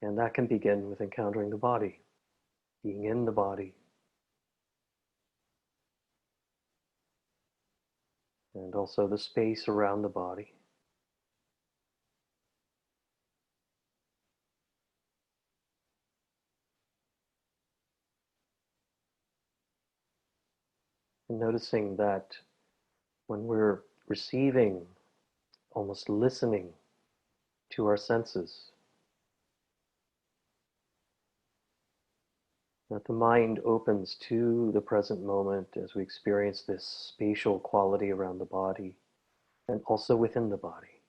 And that can begin with encountering the body, being in the body, and also the space around the body. And noticing that when we're receiving, almost listening to our senses, that the mind opens to the present moment as we experience this spatial quality around the body and also within the body.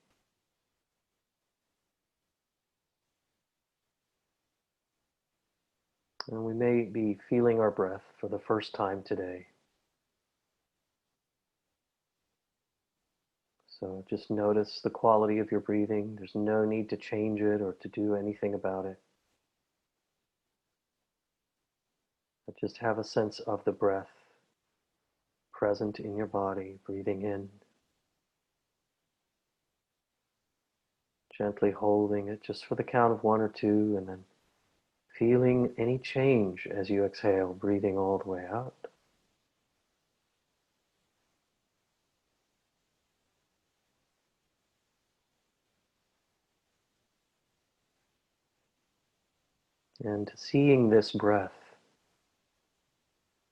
And we may be feeling our breath for the first time today. So just notice the quality of your breathing. There's no need to change it or to do anything about it. But just have a sense of the breath present in your body, breathing in, gently holding it just for the count of 1 or 2, and then feeling any change as you exhale, breathing all the way out. And seeing this breath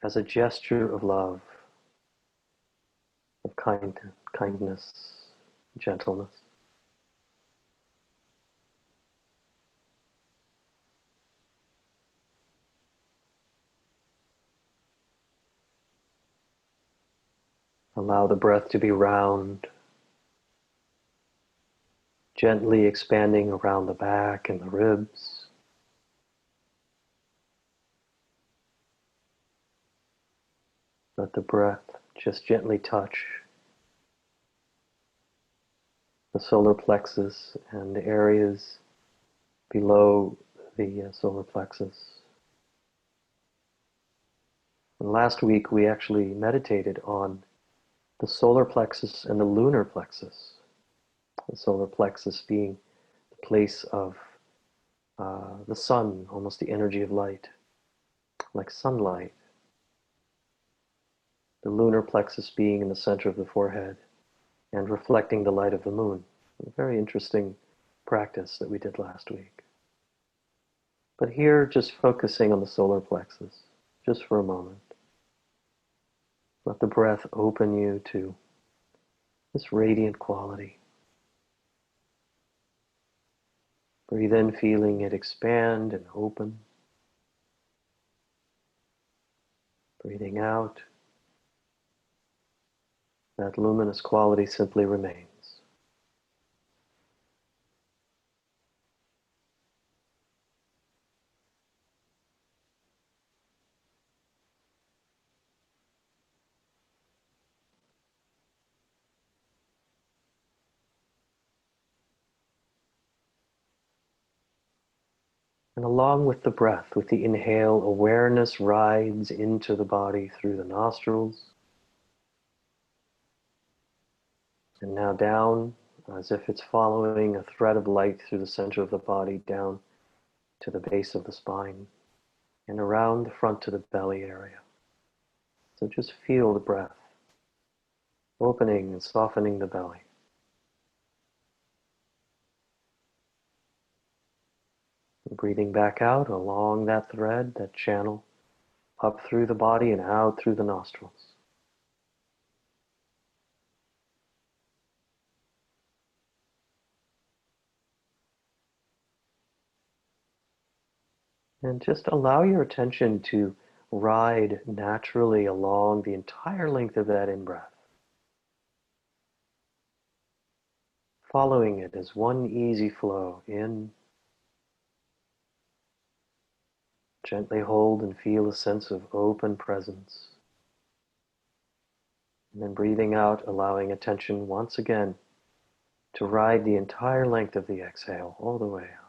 as a gesture of love, of kindness, gentleness. Allow the breath to be round, gently expanding around the back and the ribs. Let the breath just gently touch the solar plexus and the areas below the solar plexus. And last week we actually meditated on the solar plexus and the lunar plexus. The solar plexus being the place of the sun, almost the energy of light, like sunlight. The lunar plexus being in the center of the forehead and reflecting the light of the moon. A very interesting practice that we did last week. But here, just focusing on the solar plexus, just for a moment. Let the breath open you to this radiant quality. Breathe in, feeling it expand and open. Breathing out, that luminous quality simply remains. And along with the breath, with the inhale, awareness rides into the body through the nostrils. And now down, as if it's following a thread of light through the center of the body, down to the base of the spine, and around the front to the belly area. So just feel the breath, opening and softening the belly. Breathing back out along that thread, that channel, up through the body and out through the nostrils. And just allow your attention to ride naturally along the entire length of that in-breath. Following it as one easy flow in. Gently hold and feel a sense of open presence. And then breathing out, allowing attention once again to ride the entire length of the exhale all the way out.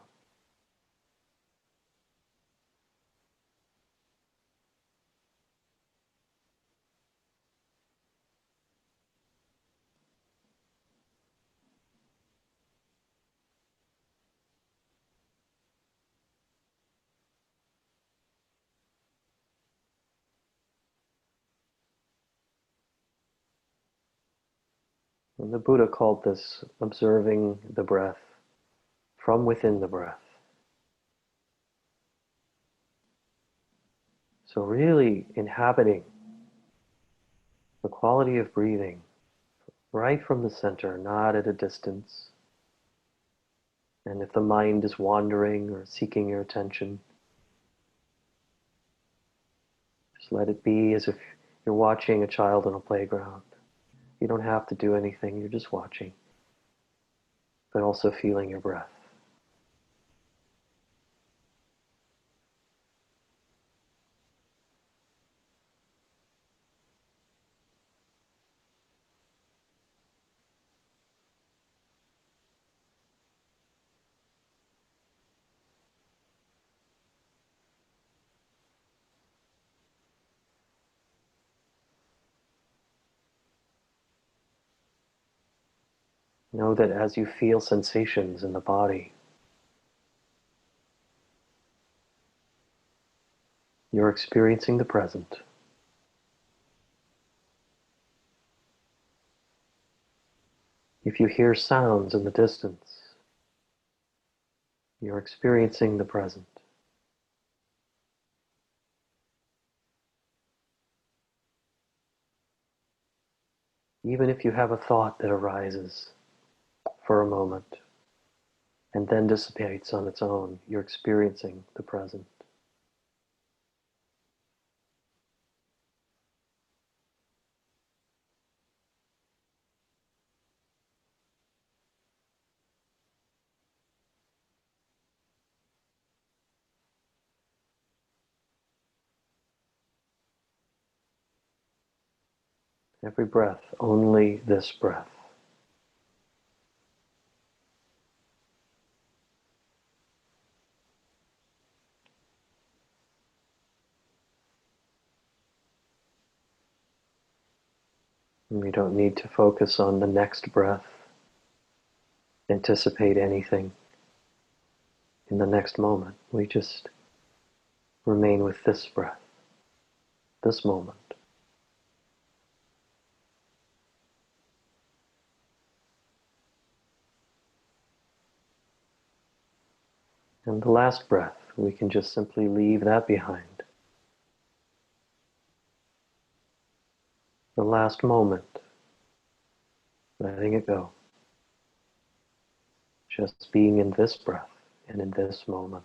And the Buddha called this observing the breath from within the breath. So really inhabiting the quality of breathing right from the center, not at a distance. And if the mind is wandering or seeking your attention, just let it be as if you're watching a child on a playground. You don't have to do anything, you're just watching, but also feeling your breath. Know that as you feel sensations in the body, you're experiencing the present. If you hear sounds in the distance, you're experiencing the present. Even if you have a thought that arises for a moment and then dissipates on its own, you're experiencing the present. Every breath, only this breath. And we don't need to focus on the next breath, anticipate anything in the next moment. We just remain with this breath, this moment. And the last breath, we can just simply leave that behind. The last moment, letting it go. Just being in this breath and in this moment.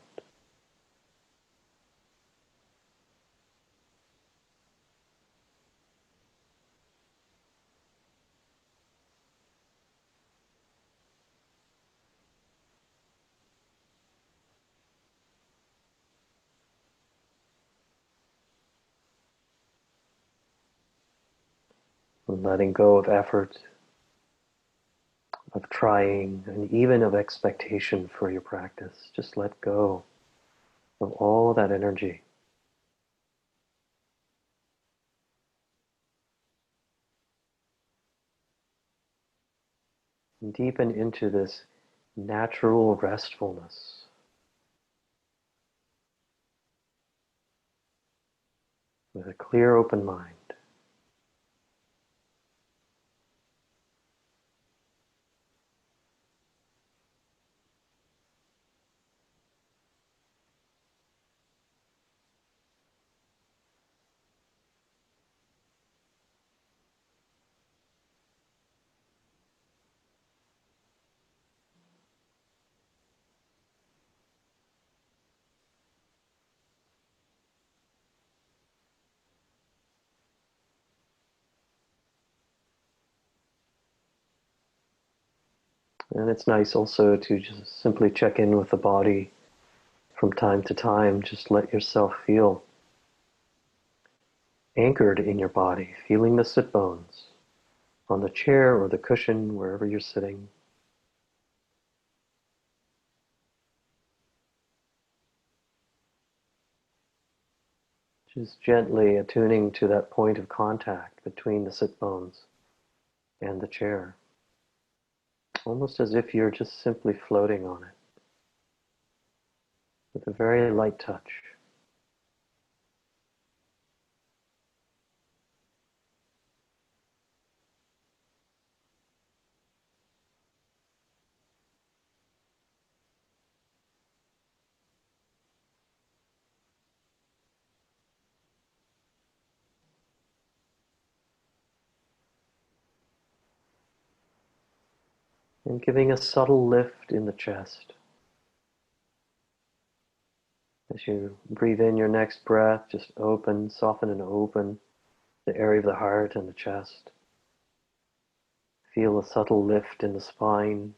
And letting go of effort, of trying, and even of expectation for your practice. Just let go of all that energy. And deepen into this natural restfulness. With a clear, open mind. And it's nice also to just simply check in with the body from time to time. Just let yourself feel anchored in your body, feeling the sit bones on the chair or the cushion, wherever you're sitting. Just gently attuning to that point of contact between the sit bones and the chair. Almost as if you're just simply floating on it with a very light touch. And giving a subtle lift in the chest. As you breathe in your next breath, just open, soften and open the area of the heart and the chest. Feel a subtle lift in the spine.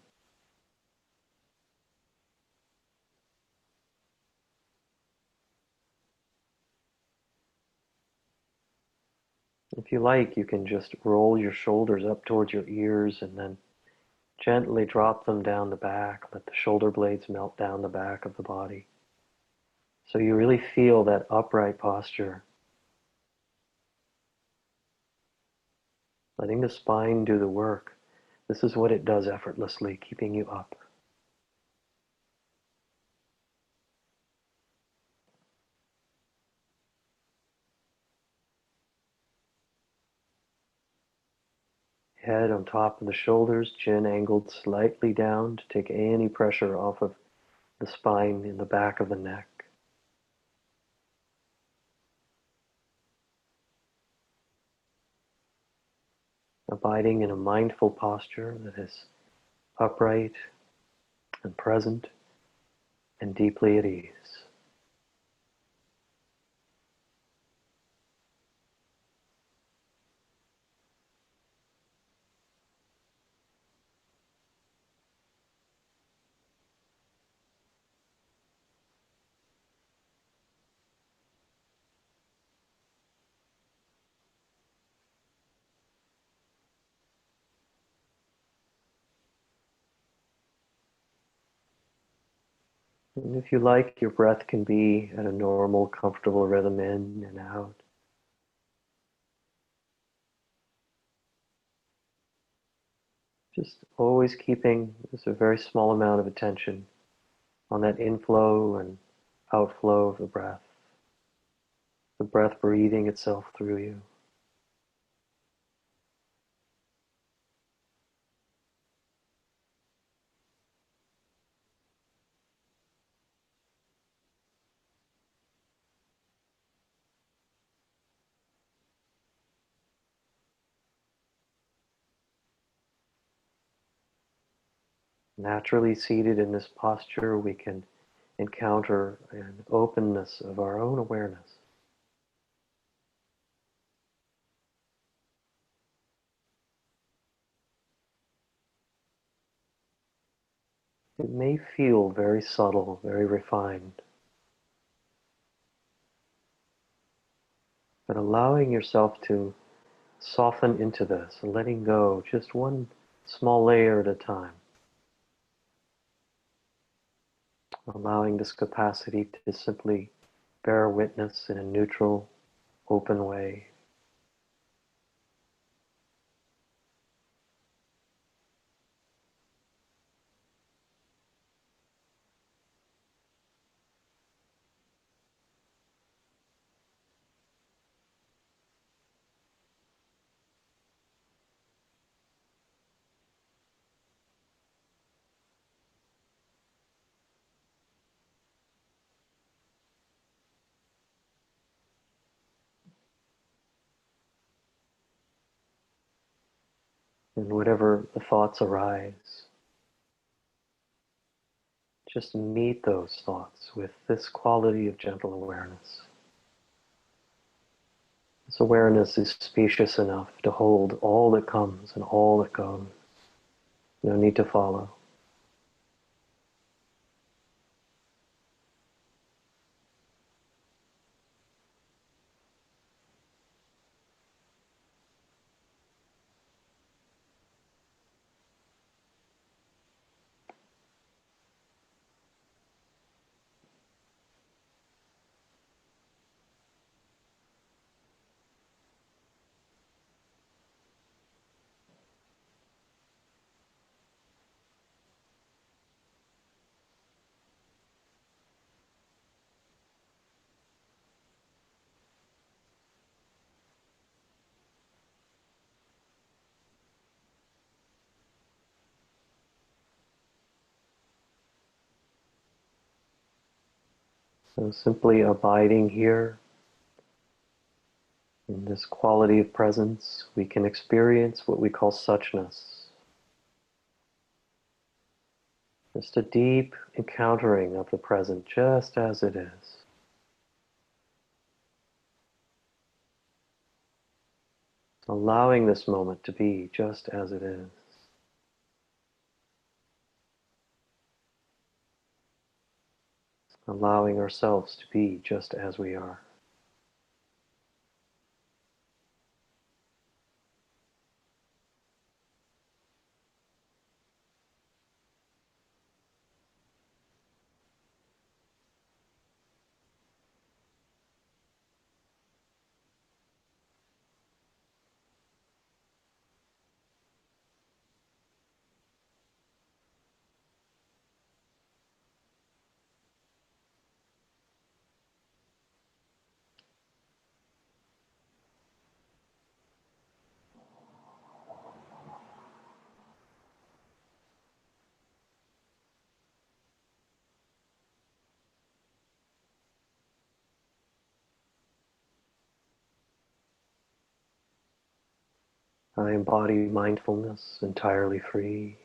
If you like, you can just roll your shoulders up towards your ears and then gently drop them down the back. Let the shoulder blades melt down the back of the body. So you really feel that upright posture. Letting the spine do the work. This is what it does effortlessly, keeping you up. Head on top of the shoulders, chin angled slightly down to take any pressure off of the spine in the back of the neck. Abiding in a mindful posture that is upright and present and deeply at ease. And if you like, your breath can be at a normal, comfortable rhythm in and out. Just always keeping just a very small amount of attention on that inflow and outflow of the breath breathing itself through you. Naturally seated in this posture, we can encounter an openness of our own awareness. It may feel very subtle, very refined, but allowing yourself to soften into this, letting go just one small layer at a time, allowing this capacity to simply bear witness in a neutral, open way. And whatever the thoughts arise, just meet those thoughts with this quality of gentle awareness. This awareness is spacious enough to hold all that comes and all that goes. No need to follow. So simply abiding here in this quality of presence, we can experience what we call suchness. Just a deep encountering of the present just as it is. Allowing this moment to be just as it is. Allowing ourselves to be just as we are. I embody mindfulness entirely free.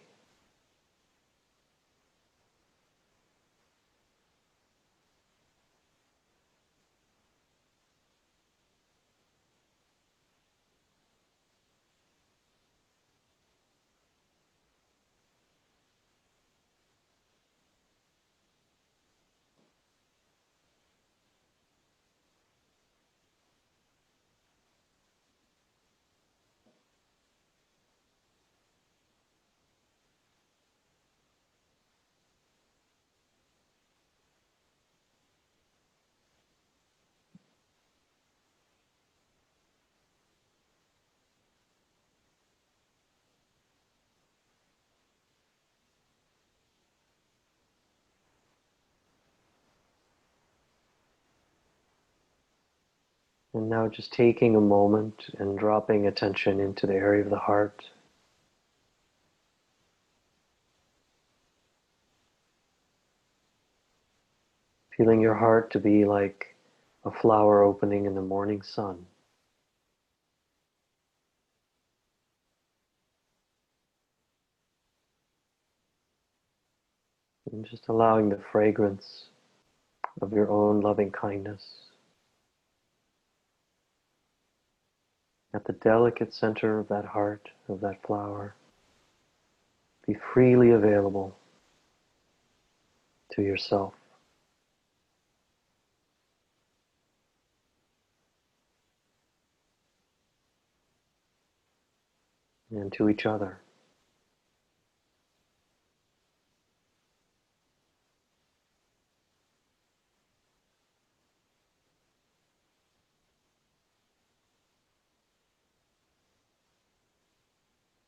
And now just taking a moment and dropping attention into the area of the heart. Feeling your heart to be like a flower opening in the morning sun. And just allowing the fragrance of your own loving kindness at the delicate center of that heart, of that flower, be freely available to yourself and to each other.